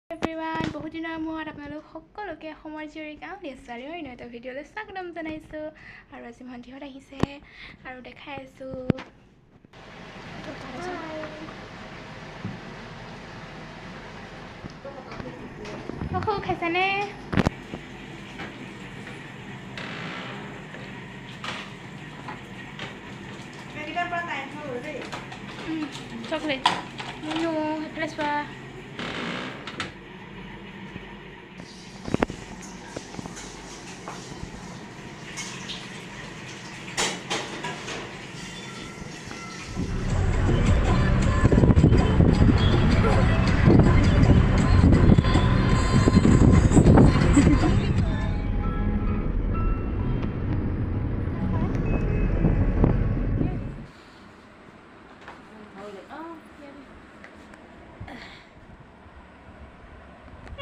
everyone বহুত দিনৰ মূৰত আপোনালোক সকলোকে অসমৰ জীয়ৰী গাঁৱলীয়া ছোৱালীৰ অন্য এটা ভিডিঅ'লৈ স্বাগতম জনাইছোঁ আৰু আজি ভণ্টিহঁত আহিছে আৰু দেখাই আছোঁ খাইছানে